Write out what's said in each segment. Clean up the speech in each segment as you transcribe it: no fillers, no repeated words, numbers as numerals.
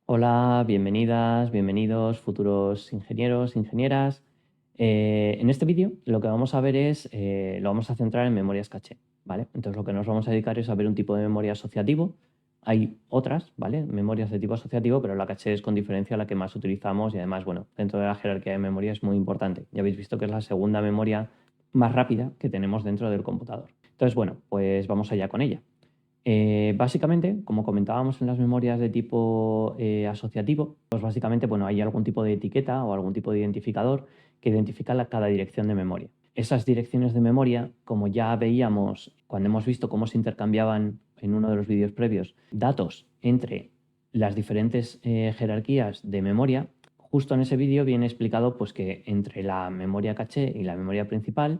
Hola, bienvenidas, bienvenidos, futuros ingenieros, ingenieras. En este vídeo lo que vamos a ver es, lo vamos a centrar en memorias caché, ¿vale? Entonces lo que nos vamos a dedicar es a ver un tipo de memoria asociativo. Hay otras, ¿vale? Memorias de tipo asociativo, pero la caché es con diferencia la que más utilizamos y además, bueno, dentro de la jerarquía de memoria es muy importante. Ya habéis visto que es la segunda memoria más rápida que tenemos dentro del computador. Entonces, bueno, pues vamos allá con ella. Básicamente, como comentábamos en las memorias de tipo asociativo, pues básicamente bueno, hay algún tipo de etiqueta o algún tipo de identificador que identifica cada dirección de memoria. Esas direcciones de memoria, como ya veíamos cuando hemos visto cómo se intercambiaban en uno de los vídeos previos datos entre las diferentes jerarquías de memoria, justo en ese vídeo viene explicado pues, que entre la memoria caché y la memoria principal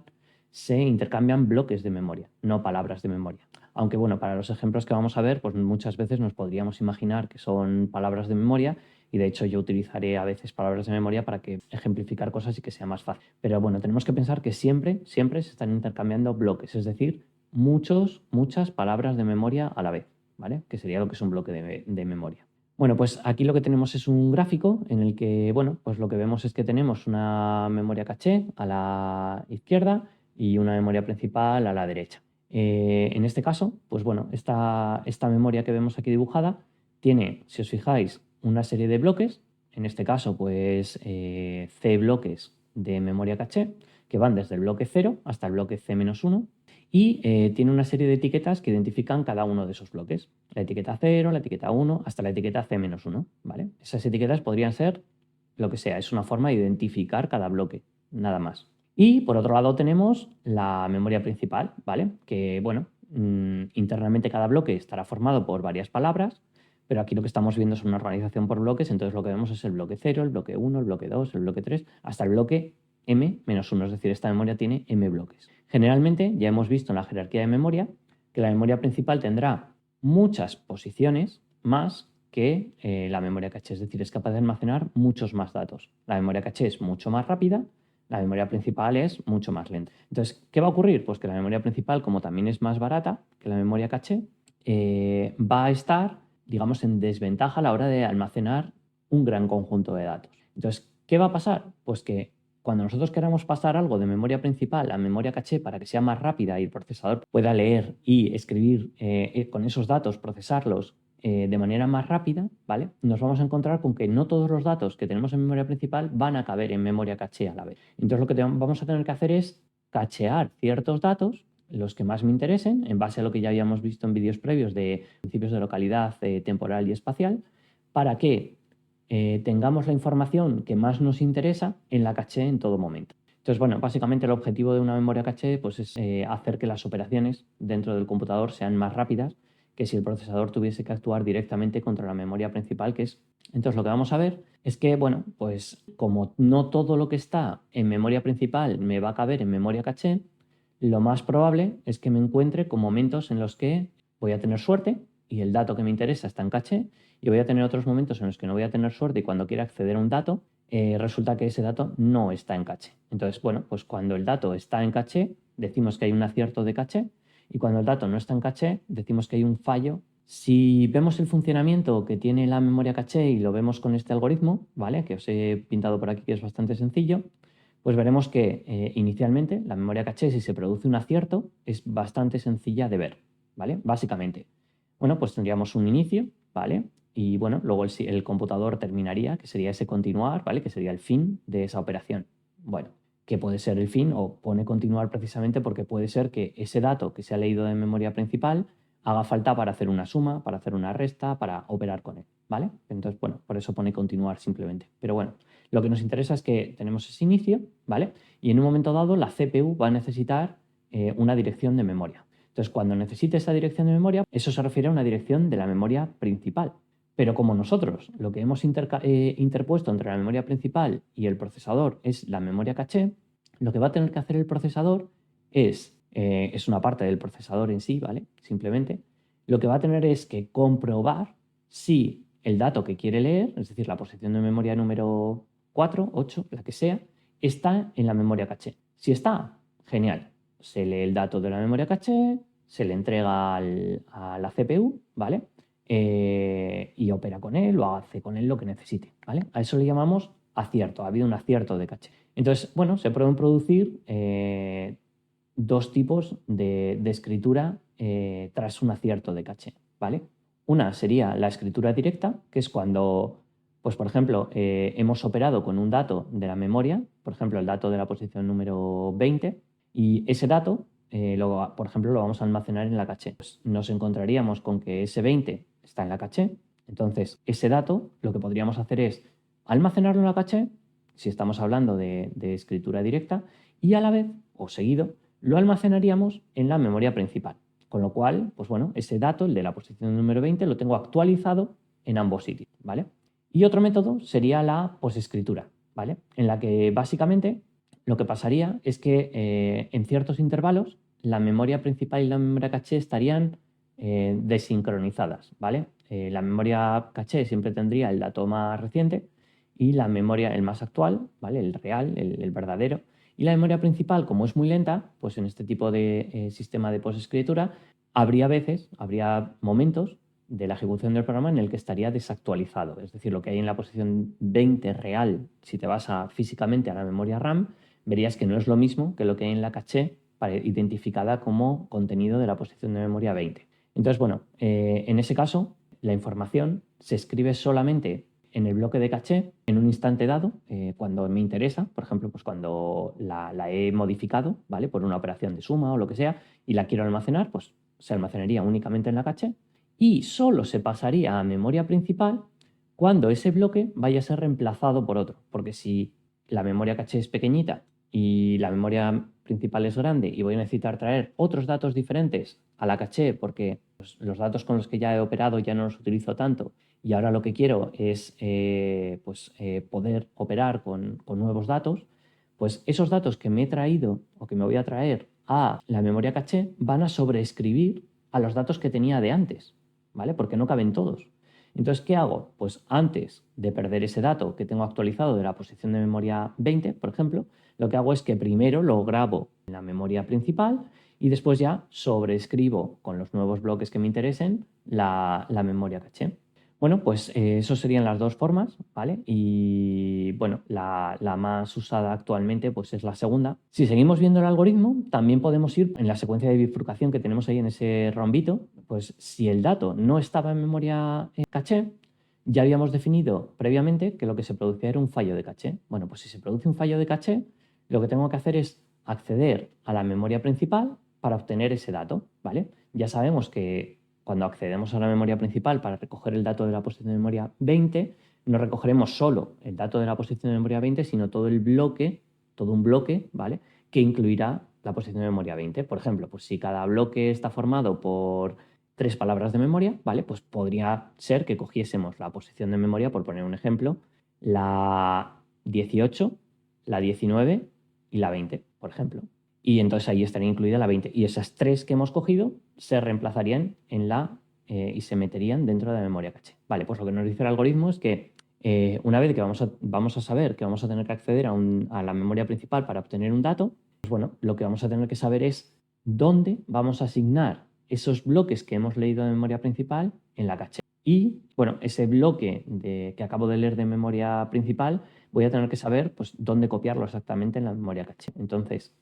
se intercambian bloques de memoria, no palabras de memoria. Aunque bueno, para los ejemplos que vamos a ver, pues muchas veces nos podríamos imaginar que son palabras de memoria y de hecho yo utilizaré a veces palabras de memoria para que ejemplificar cosas y que sea más fácil. Pero bueno, tenemos que pensar que siempre se están intercambiando bloques, es decir, muchas palabras de memoria a la vez, ¿vale? Que sería lo que es un bloque de memoria. Bueno, pues aquí lo que tenemos es un gráfico en el que, bueno, pues lo que vemos es que tenemos una memoria caché a la izquierda y una memoria principal a la derecha. En este caso, pues bueno, esta memoria que vemos aquí dibujada tiene, si os fijáis, una serie de bloques, en este caso, pues C bloques de memoria caché, que van desde el bloque 0 hasta el bloque C-1, y tiene una serie de etiquetas que identifican cada uno de esos bloques. La etiqueta 0, la etiqueta 1, hasta la etiqueta C-1, ¿vale? Esas etiquetas podrían ser lo que sea, es una forma de identificar cada bloque, nada más. Y por otro lado tenemos la memoria principal, ¿vale? Que, bueno, internamente cada bloque estará formado por varias palabras, pero aquí lo que estamos viendo es una organización por bloques, entonces lo que vemos es el bloque 0, el bloque 1, el bloque 2, el bloque 3, hasta el bloque M-1, es decir, esta memoria tiene M bloques. Generalmente, ya hemos visto en la jerarquía de memoria que la memoria principal tendrá muchas posiciones más que la memoria caché, es decir, es capaz de almacenar muchos más datos. La memoria caché es mucho más rápida, la memoria principal es mucho más lenta. Entonces, ¿qué va a ocurrir? Pues que la memoria principal, como también es más barata que la memoria caché, va a estar, digamos, en desventaja a la hora de almacenar un gran conjunto de datos. Entonces, ¿qué va a pasar? Pues que cuando nosotros queramos pasar algo de memoria principal a memoria caché para que sea más rápida y el procesador pueda leer y escribir con esos datos, procesarlos de manera más rápida, ¿vale? Nos vamos a encontrar con que no todos los datos que tenemos en memoria principal van a caber en memoria caché a la vez. Entonces lo que vamos a tener que hacer es cachear ciertos datos, los que más me interesen, en base a lo que ya habíamos visto en vídeos previos de principios de localidad temporal y espacial, para que tengamos la información que más nos interesa en la caché en todo momento. Entonces, bueno, básicamente el objetivo de una memoria caché pues, es hacer que las operaciones dentro del computador sean más rápidas que si el procesador tuviese que actuar directamente contra la memoria principal, que es... Entonces, lo que vamos a ver es que, bueno, pues como no todo lo que está en memoria principal me va a caber en memoria caché, lo más probable es que me encuentre con momentos en los que voy a tener suerte y el dato que me interesa está en caché, y voy a tener otros momentos en los que no voy a tener suerte y cuando quiera acceder a un dato, resulta que ese dato no está en caché. Entonces, bueno, pues cuando el dato está en caché, decimos que hay un acierto de caché, y cuando el dato no está en caché, decimos que hay un fallo. Si vemos el funcionamiento que tiene la memoria caché y lo vemos con este algoritmo, ¿vale? Que os he pintado por aquí, que es bastante sencillo, pues veremos que inicialmente la memoria caché, si se produce un acierto, es bastante sencilla de ver, ¿vale? Básicamente. Bueno, pues tendríamos un inicio, ¿vale? Y bueno, luego el computador terminaría, que sería ese continuar, ¿vale? Que sería el fin de esa operación. Bueno, que puede ser el fin o pone continuar precisamente porque puede ser que ese dato que se ha leído de memoria principal haga falta para hacer una suma, para hacer una resta, para operar con él, ¿vale? Entonces, bueno, por eso pone continuar simplemente. Pero bueno, lo que nos interesa es que tenemos ese inicio, ¿vale? Y en un momento dado la CPU va a necesitar una dirección de memoria. Entonces, cuando necesite esa dirección de memoria, eso se refiere a una dirección de la memoria principal. Pero como nosotros lo que hemos interpuesto entre la memoria principal y el procesador es la memoria caché, lo que va a tener que hacer el procesador es una parte del procesador en sí, ¿vale? Simplemente, lo que va a tener es que comprobar si el dato que quiere leer, es decir, la posición de memoria número 4, 8, la que sea, está en la memoria caché. Si está, genial. Se lee el dato de la memoria caché, se le entrega a la CPU, ¿vale? y opera con él o hace con él lo que necesite, ¿vale? A eso le llamamos acierto, ha habido un acierto de caché. Entonces, bueno, se pueden producir dos tipos de escritura tras un acierto de caché, ¿vale? Una sería la escritura directa, que es cuando, pues por ejemplo, hemos operado con un dato de la memoria, por ejemplo, el dato de la posición número 20, y ese dato, por ejemplo, lo vamos a almacenar en la caché. Pues nos encontraríamos con que ese 20 está en la caché, entonces ese dato lo que podríamos hacer es almacenarlo en la caché, si estamos hablando de escritura directa, y a la vez, o seguido, lo almacenaríamos en la memoria principal. Con lo cual, pues bueno, ese dato, el de la posición número 20, lo tengo actualizado en ambos sitios, ¿vale? Y otro método sería la posescritura, ¿vale? En la que básicamente lo que pasaría es que en ciertos intervalos la memoria principal y la memoria caché estarían desincronizadas, ¿vale? La memoria caché siempre tendría el dato más reciente y la memoria, el más actual, ¿vale? El real, el verdadero. Y la memoria principal, como es muy lenta, pues en este tipo de sistema de posescritura, habría momentos de la ejecución del programa en el que estaría desactualizado. Es decir, lo que hay en la posición 20 real, si te vas físicamente a la memoria RAM, verías que no es lo mismo que lo que hay en la caché identificada como contenido de la posición de memoria 20. Entonces, bueno, en ese caso, la información se escribe solamente en el bloque de caché en un instante dado, cuando me interesa, por ejemplo, pues cuando la he modificado, ¿vale? Por una operación de suma o lo que sea, y la quiero almacenar, pues se almacenaría únicamente en la caché y solo se pasaría a memoria principal cuando ese bloque vaya a ser reemplazado por otro. Porque si la memoria caché es pequeñita y la memoria principal es grande y voy a necesitar traer otros datos diferentes a la caché porque pues, los datos con los que ya he operado ya no los utilizo tanto y ahora lo que quiero es poder operar con nuevos datos, pues esos datos que me he traído o que me voy a traer a la memoria caché van a sobreescribir a los datos que tenía de antes, ¿vale? Porque no caben todos. Entonces, ¿qué hago? Pues antes de perder ese dato que tengo actualizado de la posición de memoria 20, por ejemplo, lo que hago es que primero lo grabo en la memoria principal y después ya sobreescribo con los nuevos bloques que me interesen la memoria caché. Bueno, pues eso serían las dos formas, ¿vale? Y bueno, la más usada actualmente pues es la segunda. Si seguimos viendo el algoritmo, también podemos ir en la secuencia de bifurcación que tenemos ahí en ese rombito, pues si el dato no estaba en memoria caché, ya habíamos definido previamente que lo que se producía era un fallo de caché. Bueno, pues si se produce un fallo de caché, lo que tengo que hacer es acceder a la memoria principal para obtener ese dato, ¿vale? Ya sabemos que cuando accedemos a la memoria principal para recoger el dato de la posición de memoria 20, no recogeremos solo el dato de la posición de memoria 20, sino todo un bloque, ¿vale? Que incluirá la posición de memoria 20. Por ejemplo, pues si cada bloque está formado por 3 palabras de memoria, ¿vale? Pues podría ser que cogiésemos la posición de memoria, por poner un ejemplo, la 18, la 19 y la 20, por ejemplo. Y entonces ahí estaría incluida la 20. Y esas 3 que hemos cogido se reemplazarían y se meterían dentro de la memoria caché. Vale, pues lo que nos dice el algoritmo es que una vez que vamos a saber que vamos a tener que acceder a la memoria principal para obtener un dato, pues bueno, lo que vamos a tener que saber es dónde vamos a asignar esos bloques que hemos leído de memoria principal en la caché. Y bueno, ese bloque que acabo de leer de memoria principal, voy a tener que saber pues, dónde copiarlo exactamente en la memoria caché. Entonces,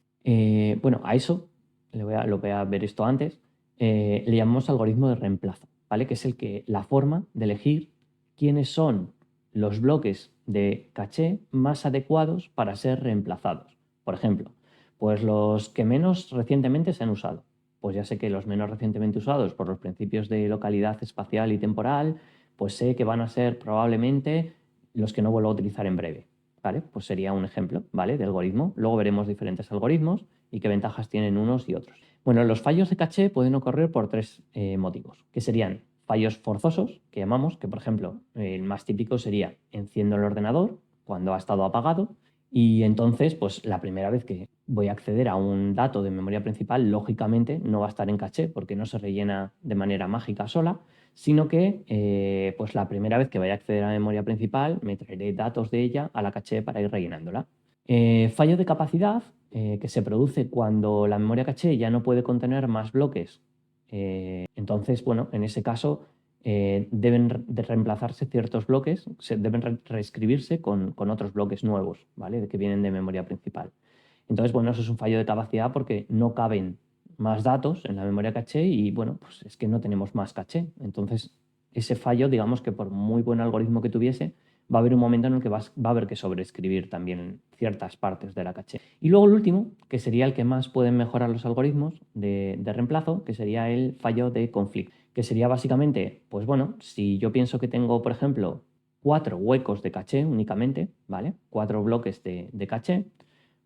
bueno, a eso, lo voy a ver esto antes, le llamamos algoritmo de reemplazo, ¿vale? Que es la forma de elegir quiénes son los bloques de caché más adecuados para ser reemplazados. Por ejemplo, pues los que menos recientemente se han usado. Pues ya sé que los menos recientemente usados por los principios de localidad espacial y temporal, pues sé que van a ser probablemente los que no vuelvo a utilizar en breve. ¿Vale? Pues sería un ejemplo, ¿vale? De algoritmo. Luego veremos diferentes algoritmos y qué ventajas tienen unos y otros. Bueno, los fallos de caché pueden ocurrir por 3 motivos, que serían fallos forzosos, que llamamos, que por ejemplo, el más típico sería enciendo el ordenador cuando ha estado apagado y entonces, pues la primera vez que voy a acceder a un dato de memoria principal, lógicamente no va a estar en caché porque no se rellena de manera mágica sola, sino que pues la primera vez que vaya a acceder a la memoria principal me traeré datos de ella a la caché para ir rellenándola. Fallo de capacidad que se produce cuando la memoria caché ya no puede contener más bloques. Entonces, bueno, en ese caso deben de reemplazarse ciertos bloques, deben reescribirse con otros bloques nuevos, ¿vale? Que vienen de memoria principal. Entonces, bueno, eso es un fallo de capacidad porque no caben más datos en la memoria caché y, bueno, pues es que no tenemos más caché. Entonces, ese fallo, digamos que por muy buen algoritmo que tuviese, va a haber un momento en el que va a haber que sobreescribir también ciertas partes de la caché. Y luego el último, que sería el que más pueden mejorar los algoritmos de reemplazo, que sería el fallo de conflicto, que sería básicamente, pues bueno, si yo pienso que tengo, por ejemplo, 4 huecos de caché únicamente, ¿vale? 4 bloques de caché,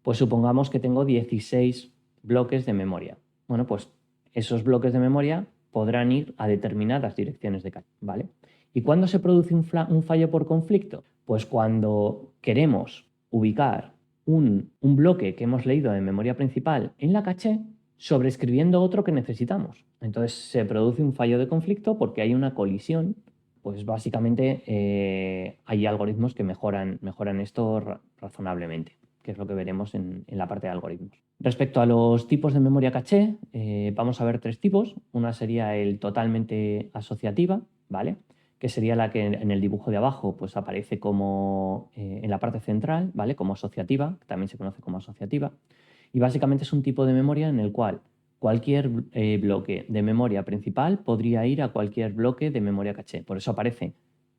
pues supongamos que tengo 16 bloques de memoria. Bueno, pues esos bloques de memoria podrán ir a determinadas direcciones de caché, ¿vale? ¿Y cuándo se produce un fallo por conflicto? Pues cuando queremos ubicar un bloque que hemos leído de memoria principal en la caché sobreescribiendo otro que necesitamos. Entonces se produce un fallo de conflicto porque hay una colisión. Pues básicamente hay algoritmos que mejoran esto razonablemente, que es lo que veremos en la parte de algoritmos. Respecto a los tipos de memoria caché, vamos a ver 3 tipos. Una sería el totalmente asociativa, ¿vale? Que sería la que en el dibujo de abajo pues aparece como en la parte central, ¿vale? Como asociativa, que también se conoce como asociativa. Y básicamente es un tipo de memoria en el cual cualquier bloque de memoria principal podría ir a cualquier bloque de memoria caché. Por eso aparece,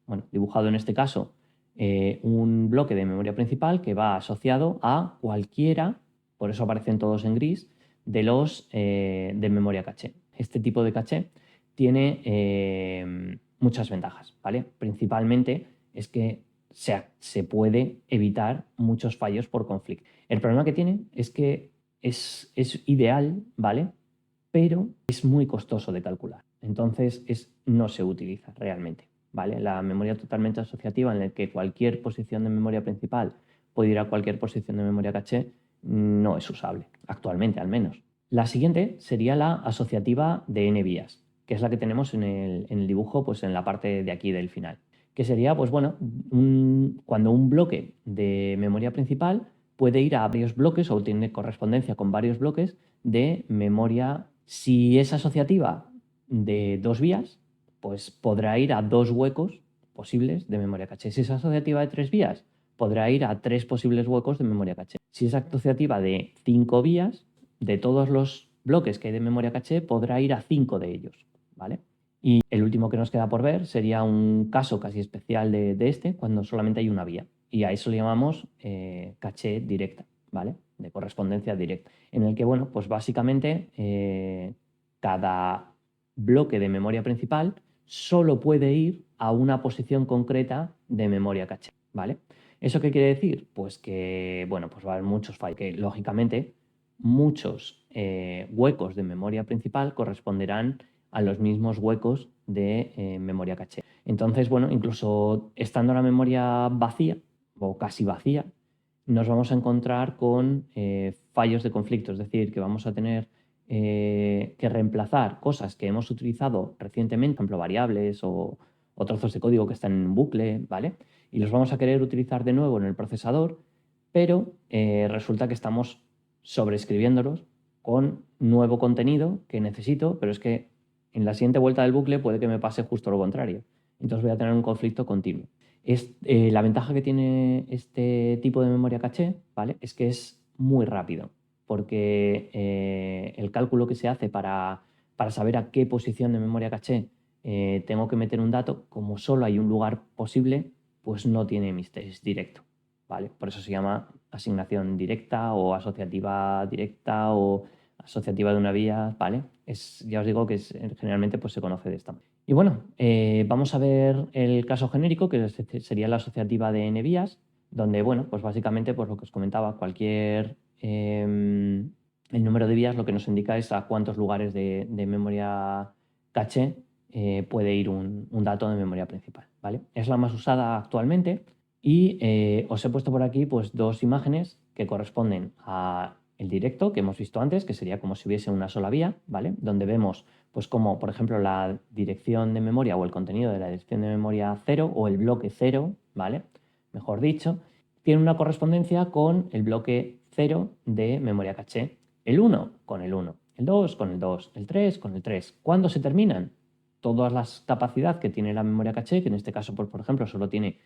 bueno, dibujado en este caso, un bloque de memoria principal que va asociado a cualquiera, por eso aparecen todos en gris, de los de memoria caché. Este tipo de caché tiene muchas ventajas, ¿vale? Principalmente es que se puede evitar muchos fallos por conflicto. El problema que tiene es que es ideal, ¿vale? Pero es muy costoso de calcular. Entonces no se utiliza realmente, ¿vale? La memoria totalmente asociativa en la que cualquier posición de memoria principal puede ir a cualquier posición de memoria caché no es usable, actualmente al menos. La siguiente sería la asociativa de n vías, que es la que tenemos en el dibujo, pues en la parte de aquí del final, que sería, pues bueno, cuando un bloque de memoria principal puede ir a varios bloques o tiene correspondencia con varios bloques de memoria. Si es asociativa de 2 vías, pues podrá ir a 2 huecos posibles de memoria caché. Si es asociativa de 3 vías, podrá ir a 3 posibles huecos de memoria caché. Si es asociativa de 5 vías, de todos los bloques que hay de memoria caché, podrá ir a 5 de ellos, ¿vale? Y el último que nos queda por ver sería un caso casi especial de este, cuando solamente hay una vía. Y a eso le llamamos caché directa, ¿vale? De correspondencia directa. En el que, bueno, pues básicamente cada bloque de memoria principal solo puede ir a una posición concreta de memoria caché, ¿vale? ¿Eso qué quiere decir? Pues que, bueno, pues va a haber muchos fallos, que lógicamente muchos huecos de memoria principal corresponderán a los mismos huecos de memoria caché. Entonces, bueno, incluso estando la memoria vacía o casi vacía, nos vamos a encontrar con fallos de conflicto, es decir, que vamos a tener que reemplazar cosas que hemos utilizado recientemente, por ejemplo, variables o trozos de código que están en un bucle, ¿vale? Y los vamos a querer utilizar de nuevo en el procesador, pero resulta que estamos sobreescribiéndolos con nuevo contenido que necesito, pero es que en la siguiente vuelta del bucle puede que me pase justo lo contrario. Entonces voy a tener un conflicto continuo. La ventaja que tiene este tipo de memoria caché, ¿vale? Es que es muy rápido, porque el cálculo que se hace para saber a qué posición de memoria caché tengo que meter un dato, como solo hay un lugar posible, pues no tiene misterio, es directo, ¿vale? Por eso se llama asignación directa o asociativa directa o asociativa de una vía, ¿vale? Ya os digo que generalmente pues, se conoce de esta manera. Y bueno, vamos a ver el caso genérico, que sería la asociativa de n vías, donde, bueno, pues básicamente, pues lo que os comentaba, el número de vías lo que nos indica es a cuántos lugares de memoria caché puede ir un dato de memoria principal, ¿vale? Es la más usada actualmente y os he puesto por aquí pues 2 imágenes que corresponden a el directo que hemos visto antes, que sería como si hubiese una sola vía, ¿vale? Donde vemos pues como, por ejemplo, la dirección de memoria o el contenido de la dirección de memoria 0 o el bloque 0, ¿vale? Mejor dicho, tiene una correspondencia con el bloque 0 de memoria caché. El 1 con el 1, el 2 con el 2, el 3 con el 3. ¿Cuándo se terminan? todas las capacidad que tiene la memoria caché, que en este caso, pues, por ejemplo, solo tiene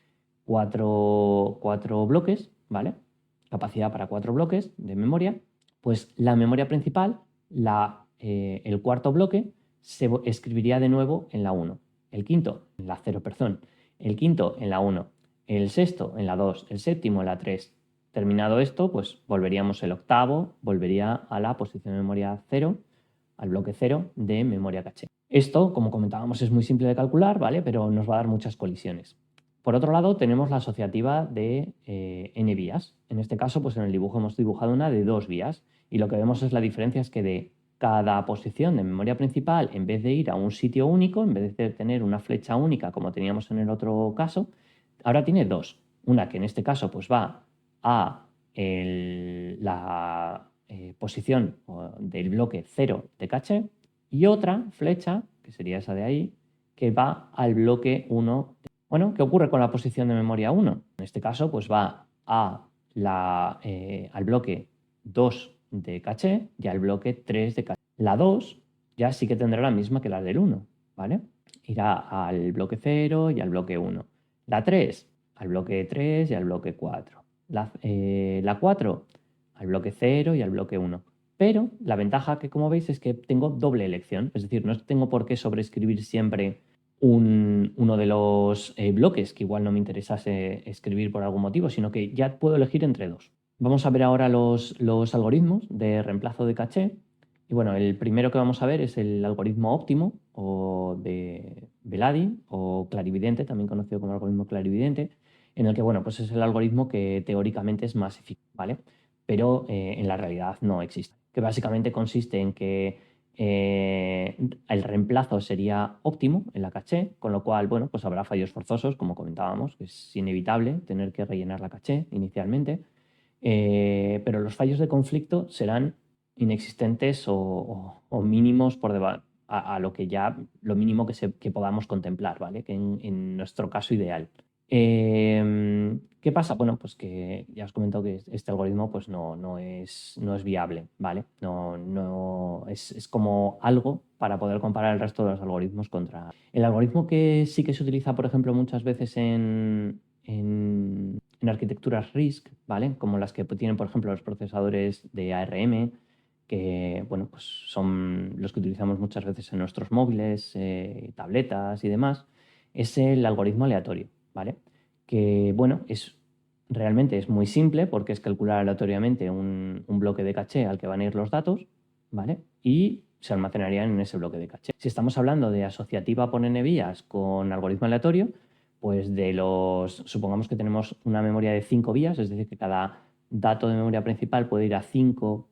cuatro bloques, ¿vale? Capacidad para 4 bloques de memoria, pues la memoria principal, el cuarto bloque, se escribiría de nuevo en la 1, el quinto en la 0, perdón, el quinto en la 1, el sexto en la 2, el séptimo en la 3. Terminado esto, pues volveríamos el octavo, volvería a la posición de memoria 0, al bloque 0 de memoria caché. Esto, como comentábamos, es muy simple de calcular, ¿vale? Pero nos va a dar muchas colisiones. Por otro lado, tenemos la asociativa de n vías. En este caso, pues en el dibujo hemos dibujado una de 2 vías y lo que vemos es la diferencia es que de cada posición de memoria principal, en vez de ir a un sitio único, en vez de tener una flecha única como teníamos en el otro caso, ahora tiene 2. Una que en este caso pues va a la posición del bloque 0 de caché y otra flecha, que sería esa de ahí, que va al bloque 1. Bueno, ¿qué ocurre con la posición de memoria 1? En este caso, pues va al bloque 2 de caché y al bloque 3 de caché. La 2 ya sí que tendrá la misma que la del 1, ¿vale? Irá al bloque 0 y al bloque 1. La 3 al bloque 3 y al bloque 4. La 4 al bloque 0 y al bloque 1. Pero la ventaja que, como veis, es que tengo doble elección. Es decir, no tengo por qué sobreescribir siempre uno de los bloques que igual no me interesase escribir por algún motivo, sino que ya puedo elegir entre dos. Vamos a ver ahora los algoritmos de reemplazo de caché. Y bueno, el primero que vamos a ver es el algoritmo óptimo o de Beladi o clarividente, también conocido como algoritmo clarividente, en el que, bueno, pues es el algoritmo que teóricamente es más eficaz, ¿vale? Pero en la realidad no existe. Que básicamente consiste en que el reemplazo sería óptimo en la caché, con lo cual, bueno, pues habrá fallos forzosos, como comentábamos, que es inevitable tener que rellenar la caché inicialmente, pero los fallos de conflicto serán inexistentes o mínimos por debajo a lo que ya, lo mínimo que podamos contemplar, ¿vale? Que en nuestro caso ideal. ¿Qué pasa? Bueno, pues que ya os comento que este algoritmo pues no es viable, ¿vale? Es como algo para poder comparar el resto de los algoritmos contra. El algoritmo que sí que se utiliza, por ejemplo, muchas veces en arquitecturas RISC, ¿vale? Como las que tienen, por ejemplo, los procesadores de ARM, que bueno, pues son los que utilizamos muchas veces en nuestros móviles, tabletas y demás, es el algoritmo aleatorio, ¿vale? Que bueno, realmente es muy simple porque es calcular aleatoriamente un bloque de caché al que van a ir los datos, ¿vale? Y se almacenarían en ese bloque de caché. Si estamos hablando de asociativa por n vías con algoritmo aleatorio, pues supongamos que tenemos una memoria de 5 vías, es decir, que cada dato de memoria principal puede ir a 5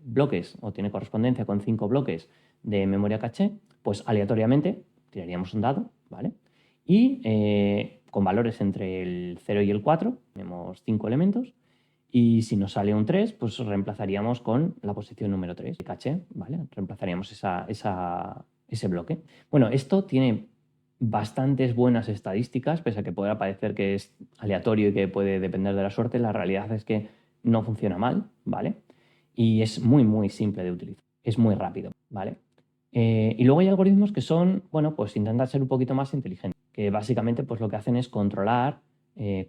bloques o tiene correspondencia con 5 bloques de memoria caché, pues aleatoriamente tiraríamos un dado, ¿vale? Y con valores entre el 0 y el 4, tenemos 5 elementos, y si nos sale un 3, pues reemplazaríamos con la posición número 3 de caché, ¿vale? Reemplazaríamos ese bloque. Bueno, esto tiene bastantes buenas estadísticas, pese a que pueda parecer que es aleatorio y que puede depender de la suerte, la realidad es que no funciona mal, ¿vale? Y es muy, muy simple de utilizar. Es muy rápido, ¿vale? Y luego hay algoritmos que son, bueno, pues intentan ser un poquito más inteligentes, que básicamente pues lo que hacen es controlar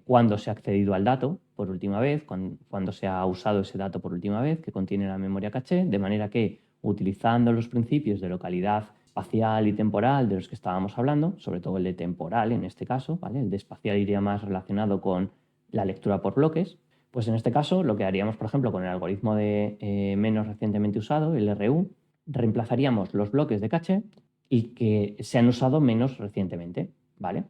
cuándo se ha accedido al dato por última vez, cuándo se ha usado ese dato por última vez que contiene la memoria caché, de manera que utilizando los principios de localidad espacial y temporal de los que estábamos hablando, sobre todo el de temporal en este caso, ¿vale? El de espacial iría más relacionado con la lectura por bloques. Pues en este caso, lo que haríamos, por ejemplo, con el algoritmo de menos recientemente usado, el RU, reemplazaríamos los bloques de caché y que se han usado menos recientemente, ¿vale?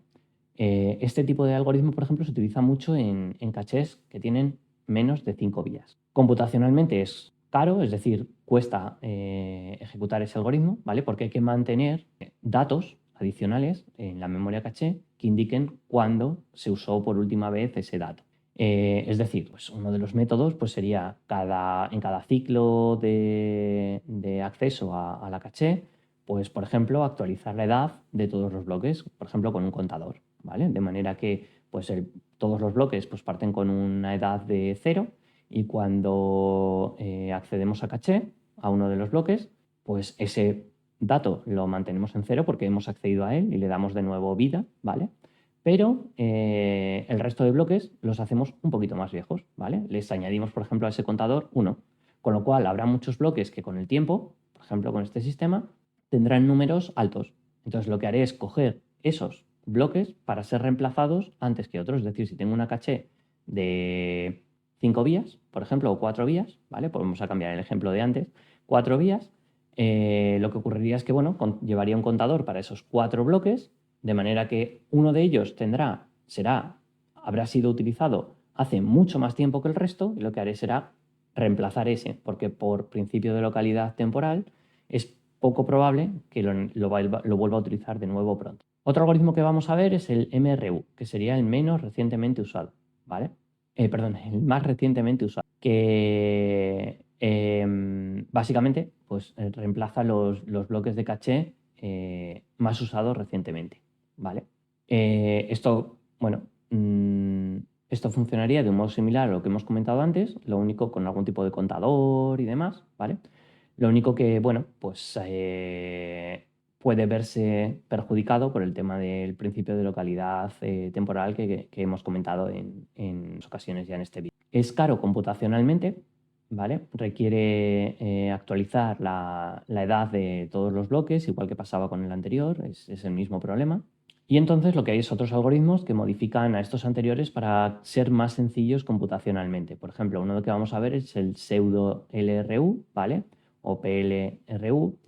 Este tipo de algoritmo, por ejemplo, se utiliza mucho en cachés que tienen menos de 5 vías. Computacionalmente es caro, es decir, cuesta ejecutar ese algoritmo, ¿vale? Porque hay que mantener datos adicionales en la memoria caché que indiquen cuándo se usó por última vez ese dato. Es decir, pues uno de los métodos pues sería en cada ciclo de acceso a la caché, pues por ejemplo actualizar la edad de todos los bloques, por ejemplo con un contador, ¿vale? De manera que pues todos los bloques pues parten con una edad de 0 y cuando accedemos a caché, a uno de los bloques, pues ese dato lo mantenemos en 0 porque hemos accedido a él y le damos de nuevo vida, ¿vale? Pero el resto de bloques los hacemos un poquito más viejos, ¿vale? Les añadimos, por ejemplo, a ese contador 1, con lo cual habrá muchos bloques que con el tiempo, por ejemplo, con este sistema, tendrán números altos. Entonces lo que haré es coger esos bloques para ser reemplazados antes que otros. Es decir, si tengo una caché de 5 vías, por ejemplo, o 4 vías, ¿vale? Pues vamos a cambiar el ejemplo de antes. 4 vías, lo que ocurriría es que, bueno, llevaría un contador para esos 4 bloques, de manera que uno de ellos habrá sido utilizado hace mucho más tiempo que el resto, y lo que haré será reemplazar ese, porque por principio de localidad temporal es poco probable que lo vuelva a utilizar de nuevo pronto. Otro algoritmo que vamos a ver es el MRU, que sería el menos recientemente usado, ¿vale? Perdón, el más recientemente usado, que básicamente pues, reemplaza los bloques de caché más usados recientemente, ¿vale? Esto, bueno, esto funcionaría de un modo similar a lo que hemos comentado antes, lo único con algún tipo de contador y demás, ¿vale? Lo único que, bueno, pues puede verse perjudicado por el tema del principio de localidad temporal que hemos comentado en ocasiones ya en este vídeo. Es caro computacionalmente, ¿vale? Requiere actualizar la edad de todos los bloques, igual que pasaba con el anterior, es el mismo problema. Y entonces lo que hay es otros algoritmos que modifican a estos anteriores para ser más sencillos computacionalmente. Por ejemplo, uno que vamos a ver es el pseudo LRU, ¿vale? O PLRU,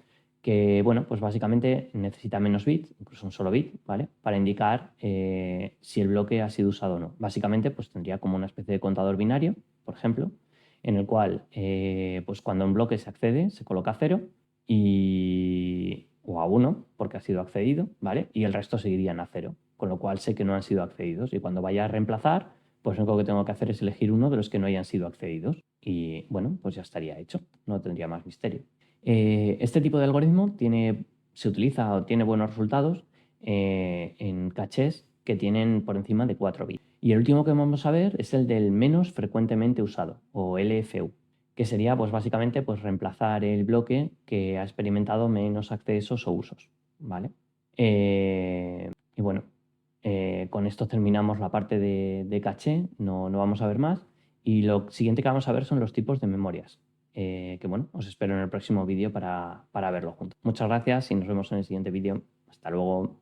que, bueno, pues básicamente necesita menos bits, incluso un solo bit, ¿vale? Para indicar si el bloque ha sido usado o no. Básicamente, pues tendría como una especie de contador binario, por ejemplo, en el cual, pues cuando un bloque se accede, se coloca 0 o a 1, porque ha sido accedido, ¿vale? Y el resto seguirían a 0, con lo cual sé que no han sido accedidos. Y cuando vaya a reemplazar, pues lo único que tengo que hacer es elegir uno de los que no hayan sido accedidos. Y bueno, pues ya estaría hecho, no tendría más misterio. Este tipo de algoritmo se utiliza o tiene buenos resultados en cachés que tienen por encima de 4 bits. Y el último que vamos a ver es el del menos frecuentemente usado, o LFU, que sería pues, básicamente pues, reemplazar el bloque que ha experimentado menos accesos o usos, ¿vale? Y bueno, con esto terminamos la parte de caché, no vamos a ver más. Y lo siguiente que vamos a ver son los tipos de memorias, que bueno, os espero en el próximo vídeo para verlo juntos. Muchas gracias y nos vemos en el siguiente vídeo. Hasta luego.